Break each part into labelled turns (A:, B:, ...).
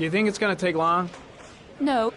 A: you think it's gonna take long?
B: No.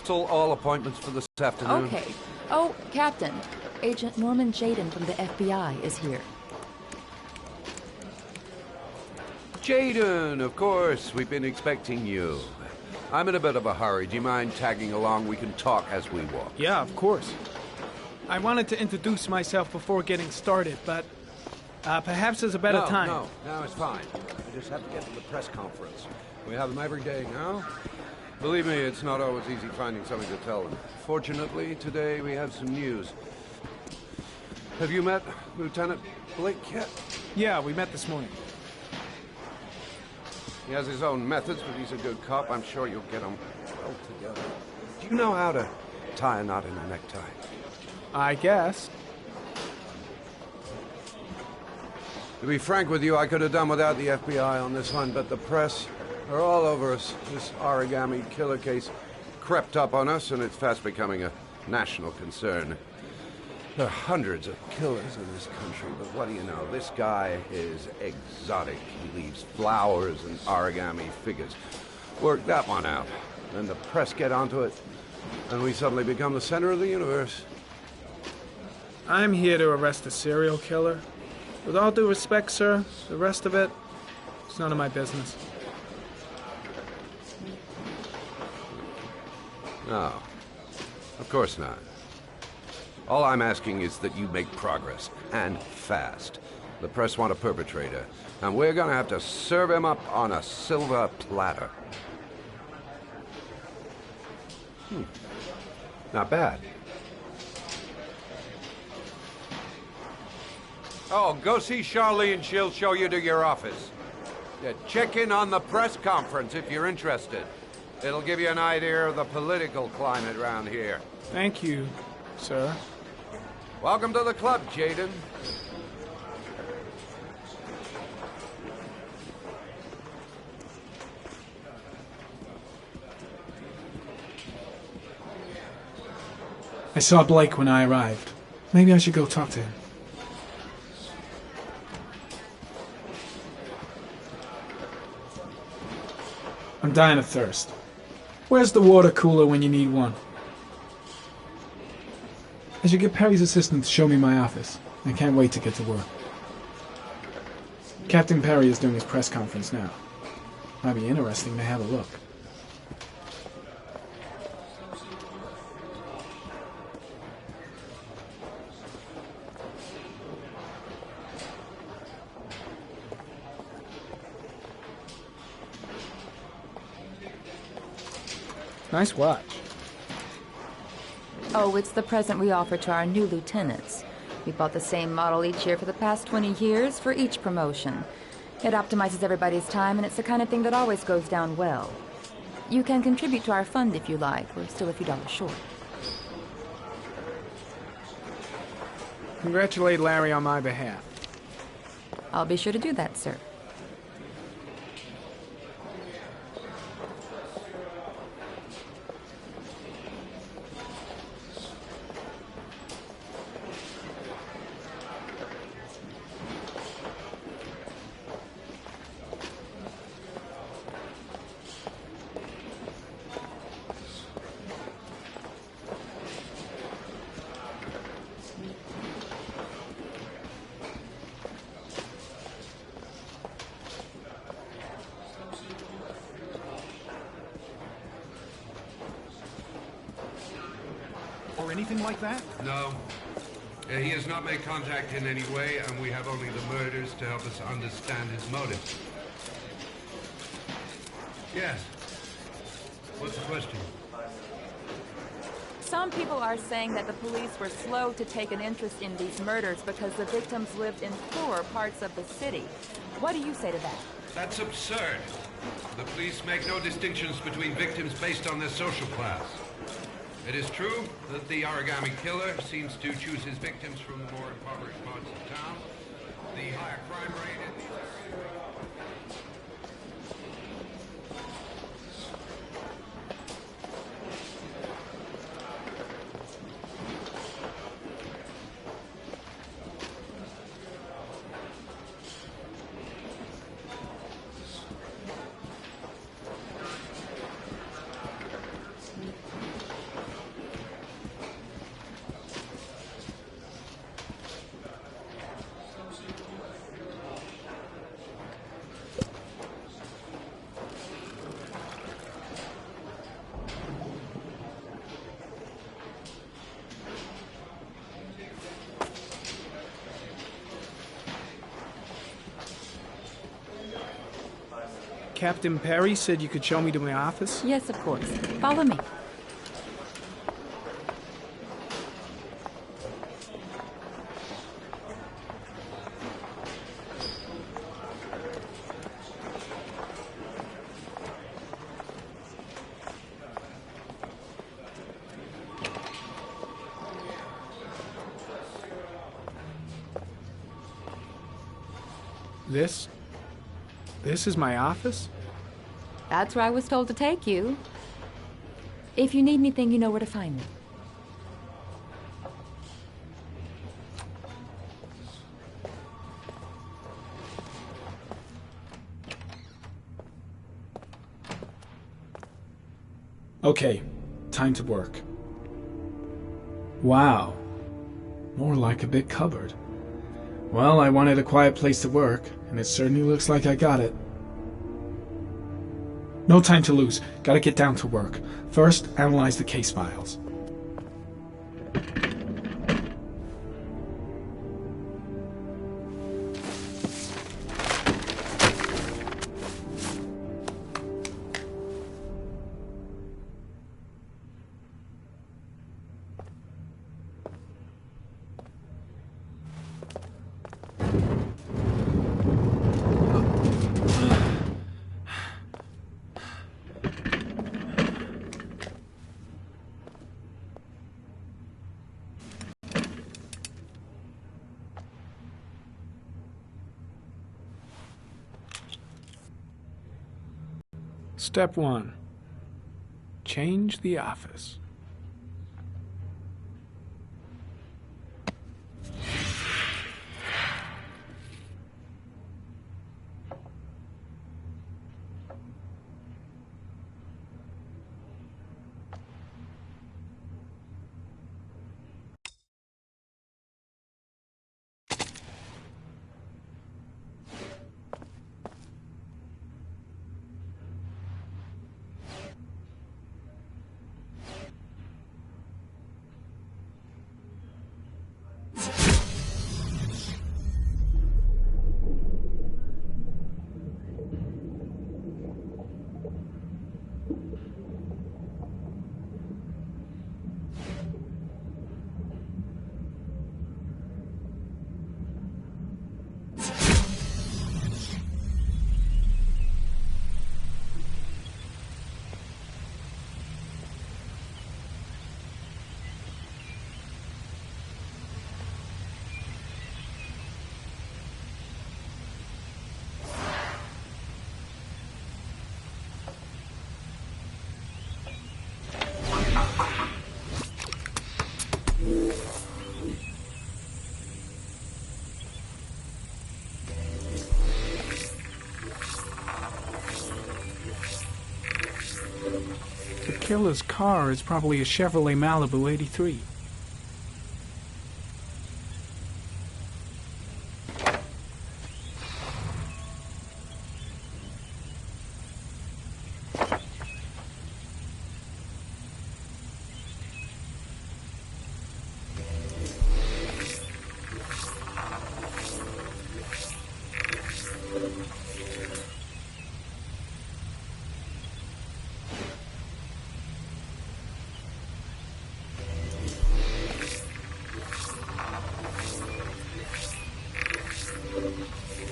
C: All appointments for this afternoon.
B: Okay. Oh, Captain. Agent Norman Jayden from the FBI is here.
C: Jayden, of course. We've been expecting you. I'm in a bit of a hurry. Do you mind tagging along? We can talk as we walk.
A: Yeah, of course. I wanted to introduce myself before getting started, but perhaps there's a better time.
C: No, it's fine. I just have to get to the press conference. We have them every day now. Believe me, it's not always easy finding something to tell them. Fortunately, today we have some news. Have you met Lieutenant Blake yet?
A: Yeah, we met this morning.
C: He has his own methods, but he's a good cop. I'm sure you'll get him well together. Do you know how to tie a knot in a necktie?
A: I guess.
C: To be frank with you, I could have done without the FBI on this one, but the press are all over us. This origami killer case crept up on us, and it's fast becoming a national concern. There are hundreds of killers in this country, but what do you know? This guy is exotic. He leaves flowers and origami figures. Work that one out. Then the press get onto it, and we suddenly become the center of the universe.
A: I'm here to arrest a serial killer. With all due respect, sir, the rest of it, it's none of my business.
C: No, of course not. All I'm asking is that you make progress, and fast. The press want a perpetrator, and we're gonna have to serve him up on a silver platter. Not bad. Oh, go see Charlene. She'll show you to your office. Yeah, check in on the press conference if you're interested. It'll give you an idea of the political climate around here.
A: Thank you, sir.
C: Welcome to the club, Jayden.
A: I saw Blake when I arrived. Maybe I should go talk to him. I'm dying of thirst. Where's the water cooler when you need one? I should get Perry's assistant to show me my office. I can't wait to get to work. Captain Perry is doing his press conference now. Might be interesting to have a look. Nice watch.
B: Oh, it's the present we offer to our new lieutenants. We bought the same model each year for the past 20 years for each promotion. It optimizes everybody's time, and it's the kind of thing that always goes down well. You can contribute to our fund if you like. We're still a few dollars short.
A: Congratulate Larry on my behalf.
B: I'll be sure to do that, sir.
D: Or anything like that?
C: No. He has not made contact in any way, and we have only the murders to help us understand his motives. Yes. What's the question?
B: Some people are saying that the police were slow to take an interest in these murders because the victims lived in poorer parts of the city. What do you say to that?
C: That's absurd. The police make no distinctions between victims based on their social class. It is true that the Origami Killer seems to choose his victims from the more impoverished parts of town. The higher crime rate in these areas...
A: Captain Perry said you could show me to my office?
B: Yes, of course. Follow me.
A: This is my office?
B: That's where I was told to take you. If you need anything, you know where to find me.
A: Okay, time to work. Wow. More like a big cupboard. Well, I wanted a quiet place to work, and it certainly looks like I got it. No time to lose. Gotta get down to work. First, analyze the case files. Step 1. Change the office. killer's car is probably a Chevrolet Malibu 83.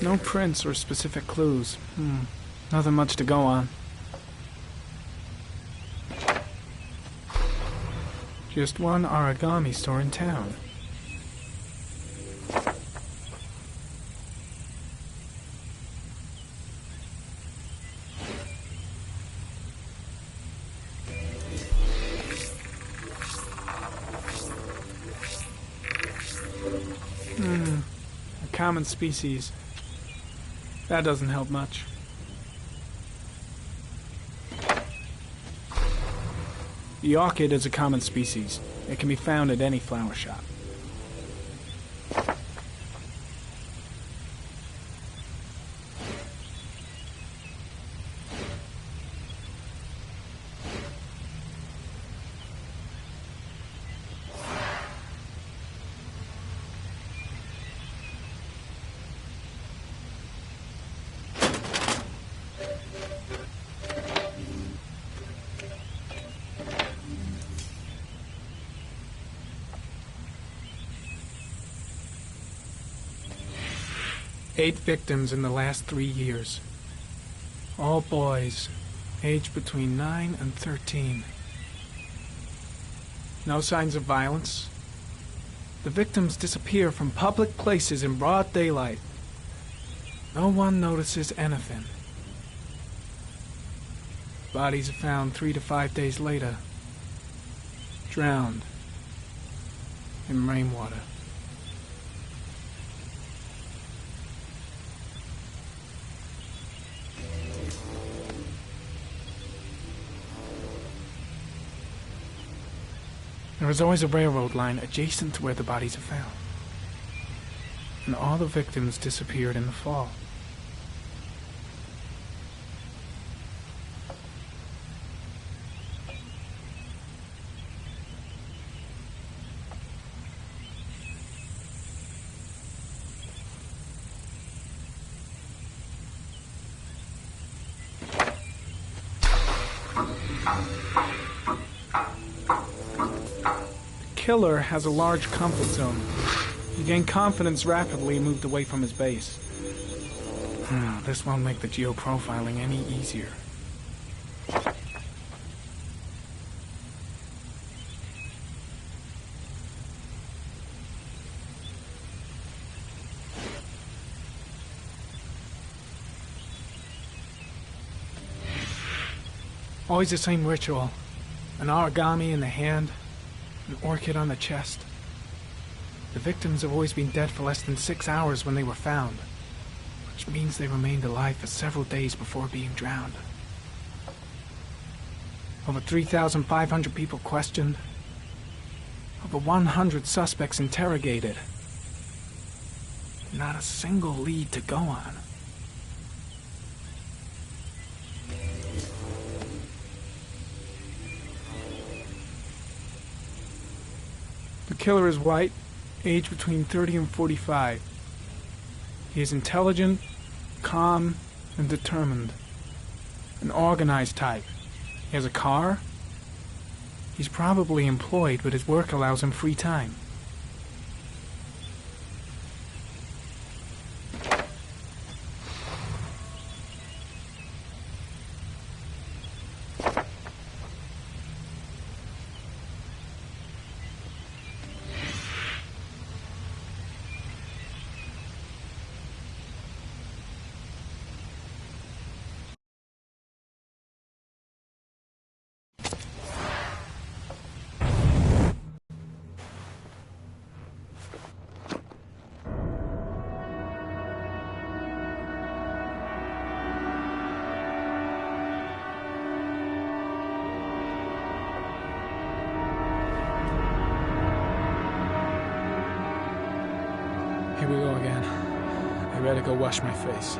A: No prints or specific clues. Nothing much to go on. Just one origami store in town. A common species. That doesn't help much. The orchid is a common species. It can be found at any flower shop. Eight victims in the last 3 years. All boys, aged between 9 and 13. No signs of violence. The victims disappear from public places in broad daylight. No one notices anything. Bodies are found 3 to 5 days later, drowned in rainwater. There is always a railroad line adjacent to where the bodies are found. And all the victims disappeared in the fall. The killer has a large comfort zone. He gained confidence rapidly and moved away from his base. This won't make the geoprofiling any easier. Always the same ritual. An origami in the hand, an orchid on the chest. The victims have always been dead for less than 6 hours when they were found, which means they remained alive for several days before being drowned. Over 3,500 people questioned. Over 100 suspects interrogated. Not a single lead to go on. The killer is white, aged between 30 and 45. He is intelligent, calm, and determined. An organized type. He has a car. He's probably employed, but his work allows him free time. we go again. I better go wash my face.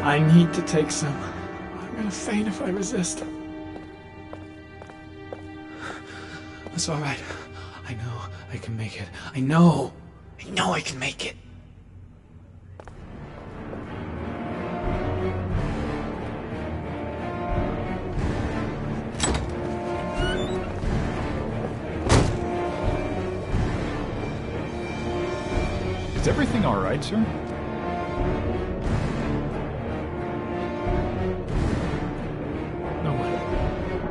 A: I need to take some. I'm gonna faint if I resist. It's all right. I know I can make it. I know I can make it.
D: Is everything all right, sir?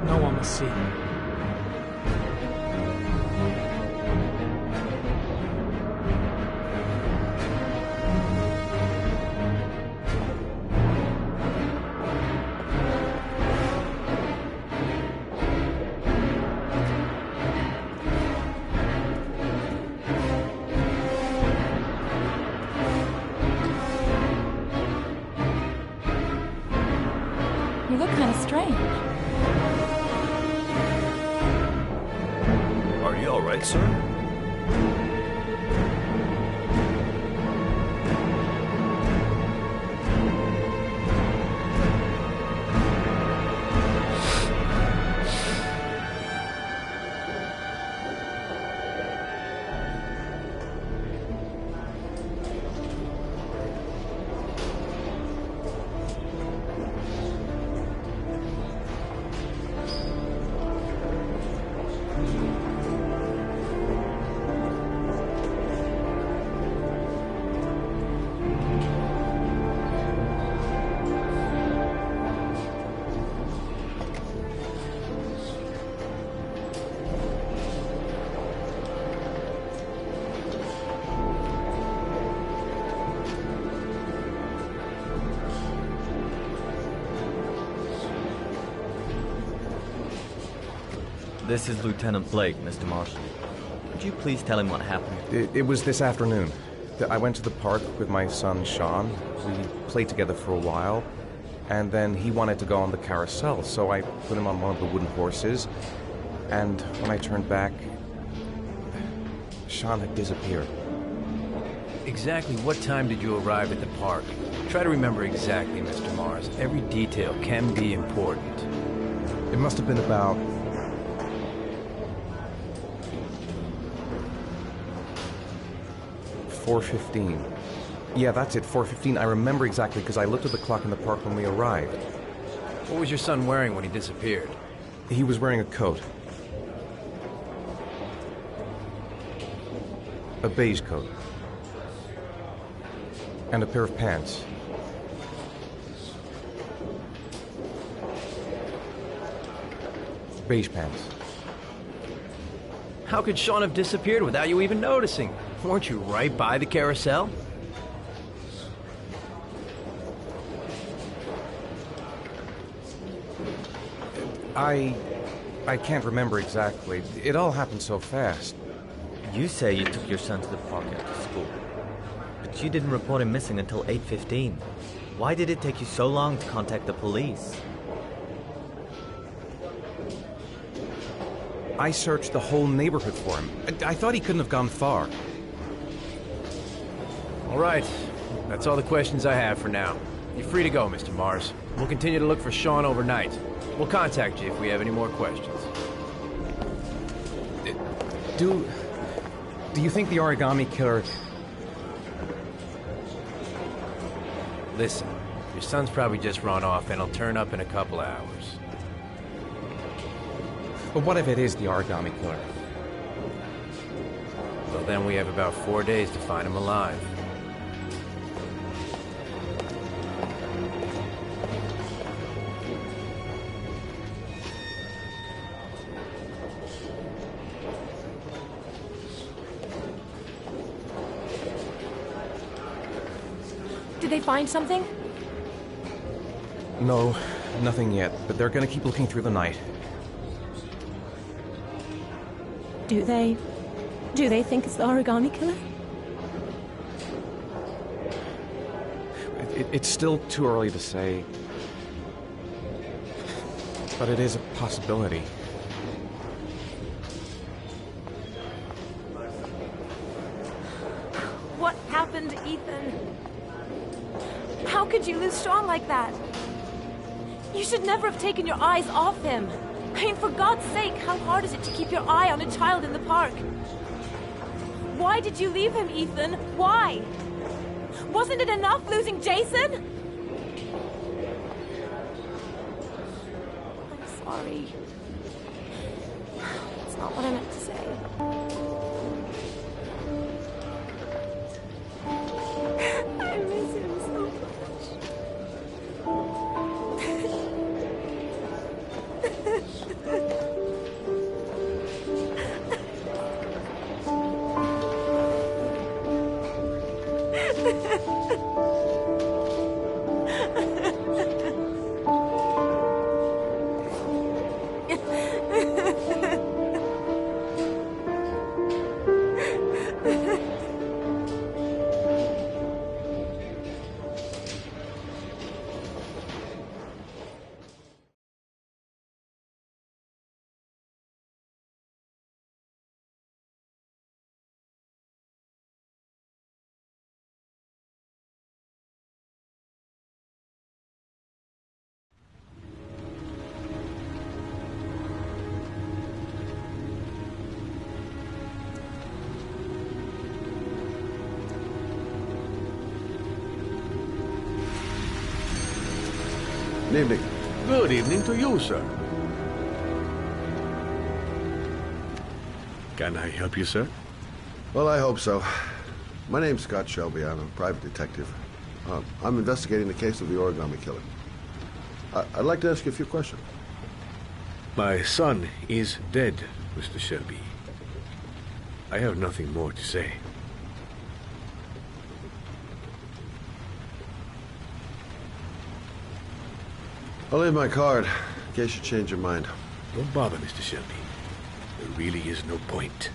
A: No one will see.
B: You look kind of strange.
E: Are you all right, sir? This is Lieutenant Blake, Mr. Marshall. Could you please tell him what happened?
F: It was this afternoon. I went to the park with my son, Sean. We played together for a while, and then he wanted to go on the carousel, so I put him on one of the wooden horses, and when I turned back, Sean had disappeared.
G: Exactly what time did you arrive at the park? Try to remember exactly, Mr. Mars. Every detail can be important.
F: It must have been about 4:15. Yeah, that's it, 4:15. I remember exactly because I looked at the clock in the park when we arrived.
G: What was your son wearing when he disappeared?
F: He was wearing a coat. A beige coat. And a pair of pants. Beige pants.
G: How could Sean have disappeared without you even noticing? Weren't you right by the carousel?
F: I can't remember exactly. It all happened so fast.
E: You say you took your son to the park after school, but you didn't report him missing until 8:15. Why did it take you so long to contact the police?
F: I searched the whole neighborhood for him. I thought he couldn't have gone far.
G: All right. That's all the questions I have for now. You're free to go, Mr. Mars. We'll continue to look for Sean overnight. We'll contact you if we have any more questions.
F: Do you think the origami killer...
G: Listen, your son's probably just run off and he'll turn up in a couple hours.
F: But what if it is the origami killer?
G: Well, then we have about 4 days to find him alive.
H: Did they find something?
F: No, nothing yet, but they're gonna keep looking through the night.
H: Do they think it's the origami killer?
F: It's still too early to say. But it is a possibility.
H: happened, Ethan? How could you lose Sean like that? You should never have taken your eyes off him. I mean, for God's sake, how hard is it to keep your eye on a child in the park? Why did you leave him, Ethan? Why? Wasn't it enough losing Jason? I'm sorry. It's not what I meant to say. I miss him so
C: Good evening.
I: Good evening to you, sir. Can I help you, sir?
C: Well, I hope so. My name's Scott Shelby. I'm a private detective. I'm investigating the case of the origami killer. I'd like to ask you a few questions.
I: My son is dead, Mr. Shelby. I have nothing more to say.
C: I'll leave my card in case you change your mind.
I: Don't bother, Mr. Shelby. There really is no point.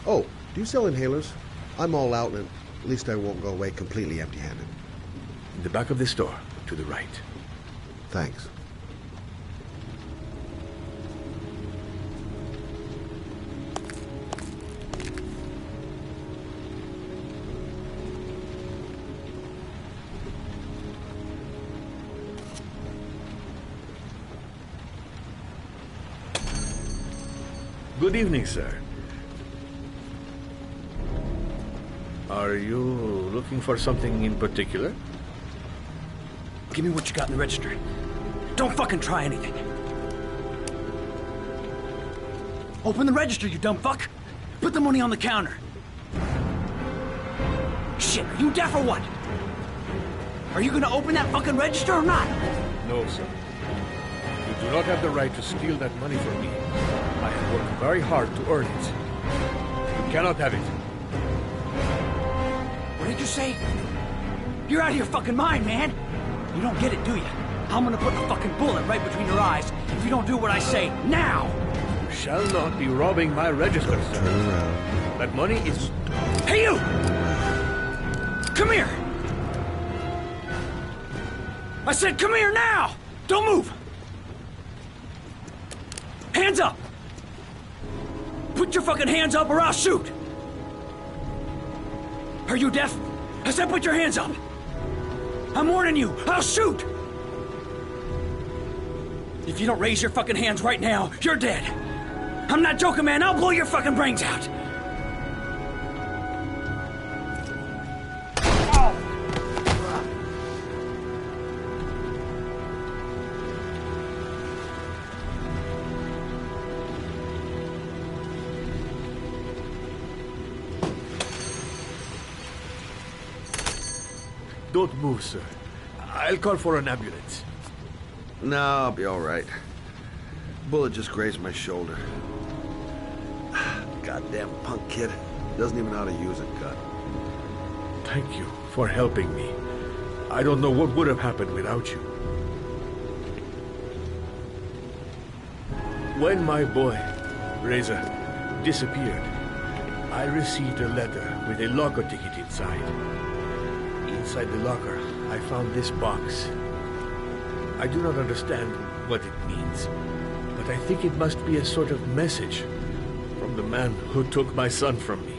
C: Oh, do you sell inhalers? I'm all out, and at least I won't go away completely empty-handed.
I: In the back of the store, to the right.
C: Thanks.
I: Good evening, sir. Are you looking for something in particular?
J: Give me what you got in the register. Don't fucking try anything. Open the register, you dumb fuck. Put the money on the counter. Shit, are you deaf or what? Are you gonna open that fucking register or not?
I: No, sir. You do not have the right to steal that money from me. I have worked very hard to earn it. You cannot have it.
J: What did you say? You're out of your fucking mind, man. You don't get it, do you? I'm gonna put a fucking bullet right between your eyes if you don't do what I say now.
I: You shall not be robbing my register, sir.
C: Turn around.
I: That money is...
J: Hey, you! Come here! I said come here now! Don't move! Hands up! Put your fucking hands up or I'll shoot! Are you deaf? I said put your hands up! I'm warning you, I'll shoot! If you don't raise your fucking hands right now, you're dead! I'm not joking, man, I'll blow your fucking brains out!
I: Don't move, sir. I'll call for an ambulance.
C: No, I'll be all right. Bullet just grazed my shoulder. Goddamn punk kid. Doesn't even know how to use a gun.
I: Thank you for helping me. I don't know what would have happened without you. When my boy, Reza, disappeared, I received a letter with a locker ticket inside. Inside the locker, I found this box. I do not understand what it means, but I think it must be a sort of message from the man who took my son from me.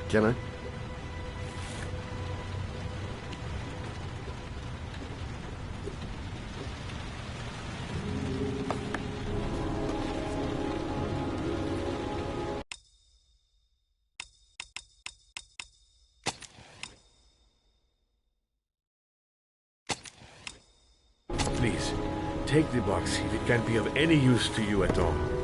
C: Can I?
I: Please, take the box if it can be of any use to you at all.